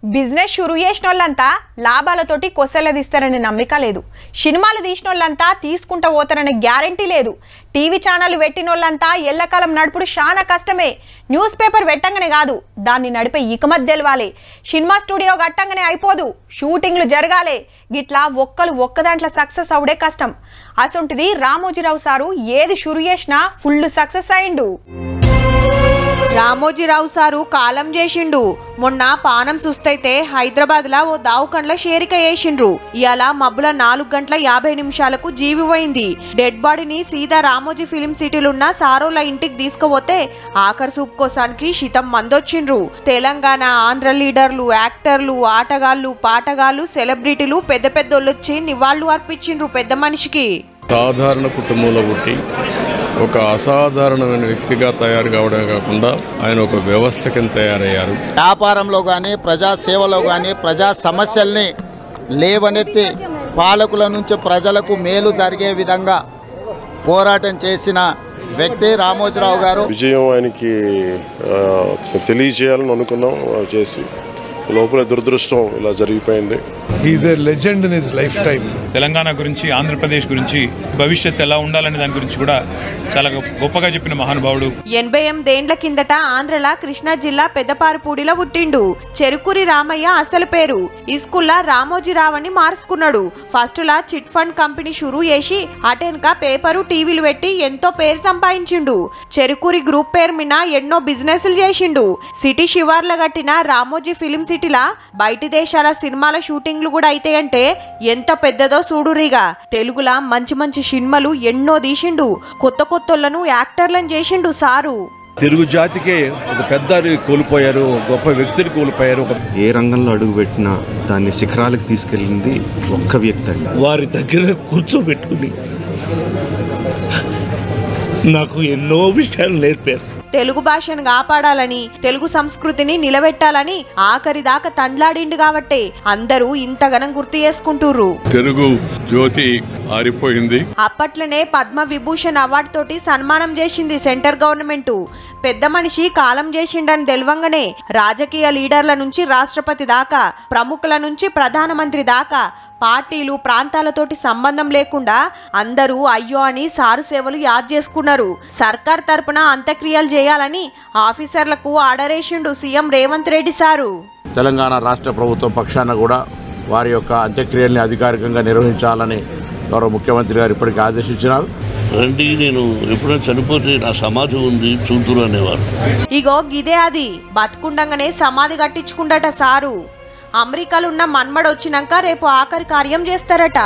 Business షురూ చేసినోళ్ళంతా లాభాలతోటి కొసెలదిస్తారనే నమ్మిక లేదు. సినిమాలు తీసినోళ్ళంతా తీసుకుంటూ పోతారనే గ్యారెంటీ లేదు. టీవీ ఛానల్ పెట్టినోళ్ళంతా ఎల్లకాలం నడుపుడు చాలా కష్టమే. న్యూస్ పేపర్ పెట్టంగానే కాదు, దాన్ని నడిపే ఇకమత్ తెలవాలి. సినిమా స్టూడియో కట్టంగానే అయిపోదు, షూటింగ్లు జరగాలి. గిట్లా ఒక్క దాంట్లో సక్సెస్ అవుడే కష్టం. అసొంటిది రామోజీరావు సారు ఏది షురూ చేసినా ఫుల్ సక్సెస్ అయిండు. రామోజీరావు సారు కాలం చేసిండు. మొన్న పానం సుస్తైతే హైదరాబాద్లో ఓ దావుకండ్ల షేరిక వేసిండ్రు. ఇయాల మబ్బుల 4:50 జీవి పోయింది. డెడ్ బాడీని సీదా రామోజీ ఫిలిం సిటీలున్న సారోల ఇంటికి తీసుకుపోతే ఆఖరి సూప్ కోసానికి శితం మందొచ్చిండ్రు. తెలంగాణ, ఆంధ్ర లీడర్లు, యాక్టర్లు, ఆటగాళ్లు, పాటగాళ్లు, సెలబ్రిటీలు పెద్ద పెద్దోళ్ళొచ్చి నివాళులు అర్పించిండ్రు పెద్ద మనిషికి. సాధారణ కుటుంబంలో పుట్టి ఒక అసాధారణమైన వ్యక్తిగా తయారు కావడమే కాకుండా ఆయన ఒక వ్యవస్థ కింద తయారయ్యారు. వ్యాపారంలో కానీ, ప్రజాసేవలో కానీ, ప్రజా సమస్యల్ని లేవనెత్తి పాలకుల నుంచి ప్రజలకు మేలు జరిగే విధంగా పోరాటం చేసిన వ్యక్తి రామోజీరావు గారు. విజయం ఆయనకి తెలియజేయాలని అనుకున్నాం, చేసి లోపల దురదృష్టం ఇలా జరిగిపోయింది. He's a legend in his lifetime. Telangana గురించి, ఆంధ్రప్రదేశ్ గురించి, భవిష్యత్తు ఎలా ఉండాలనే దాని గురించి కూడా చాలా గొప్పగా చెప్పిన మహానుభావుడు. 88 ఏండ్ల కిందట ఆంధ్రల కృష్ణా జిల్లా పెద్దపారుపూడిలో పుట్టిండు. చెరుకూరి రామయ్య అసలు పేరు. ఈ స్కూల్లో రామోజీరావు అని మార్చుకున్నాడు. ఫస్ట్ లా చిట్ ఫండ్ కంపెనీ షురూ చేసి అటెన్క పేపరు, టీవీలు పెట్టి ఎంతో పేరు సంపాదించిండు. చెరుకూరి గ్రూప్ పేరు మీద ఎన్నో బిజినెస్లు చేసిండు. సిటీ శివార్ల కట్టిన రామోజీ ఫిలిం సిటీలా బయటి దేశాల సినిమాల షూటింగ్లు కూడా అయితాయంటే ఎంత పెద్దదో చూడురిగా. తెలుగులా మంచి మంచి సినిమాలు ఎన్నో తీసిండు. కొత్త కొత్తలను యాక్టర్లను చేసిండు సారు. తెలుగు జాతికే ఒక పెద్ద కోల్పోయారు, గొప్ప వ్యక్తిని కోల్పోయారు. ఏ రంగంలో అడుగు పెట్టినా దాన్ని శిఖరాలకు తీసుకెళ్ళింది ఒక్క వ్యక్తి అండి. వారి దగ్గర కూర్చోబెట్టుకుని నాకు ఎన్నో విషయాలు నేర్పారు. తెలుగు భాషను కాపాడాలని, తెలుగు సంస్కృతిని నిలబెట్టాలని ఆఖరి దాకా తండ్లాడిండు కాబట్టి అందరూ ఇంతగనం గుర్తు చేసుకుంటుర్రు. తెలుగు జ్యోతి ఆరిపోయింది. అప్పట్లోనే పద్మ విభూషణ్ అవార్డు తోటి సన్మానం చేసింది సెంటర్ గవర్నమెంట్. పెద్ద మనిషి కాలం చేసిండని తెలవంగానే రాజకీయ లీడర్ల నుంచి రాష్ట్రపతి దాకా, ప్రముఖుల నుంచి ప్రధానమంత్రి దాకా పార్టీలు, ప్రాంతాలతోటి సంబంధం లేకుండా అందరూ అయ్యో అని సారు సేవలు యాద్ చేసుకున్నారు. సర్కార్ తరపున అంత్యక్రియలు చేయాలని ఆఫీసర్లకు ఆర్డర్ వేసిండు సీఎం రేవంత్ రెడ్డి సారు. తెలంగాణ రాష్ట్ర ప్రభుత్వం పక్షాన కూడా వారి యొక్క అంత్యక్రియల్ని అధికారికంగా నిర్వహించాలని గౌరవ ముఖ్యమంత్రి గారు ఇప్పటికీ ఆదేశించినారు. రండి, నేను ఎప్పుడైనా చనిపోతే నా సమాధి ఉంది చూతురు అనేవారు. ఇగో గిదే అది, బతుకుండగానే సమాధి కట్టించుకుండట సారు. అమెరికాలో ఉన్న మన్మడు వచ్చినాక రేపు ఆఖరి కార్యం చేస్తారట.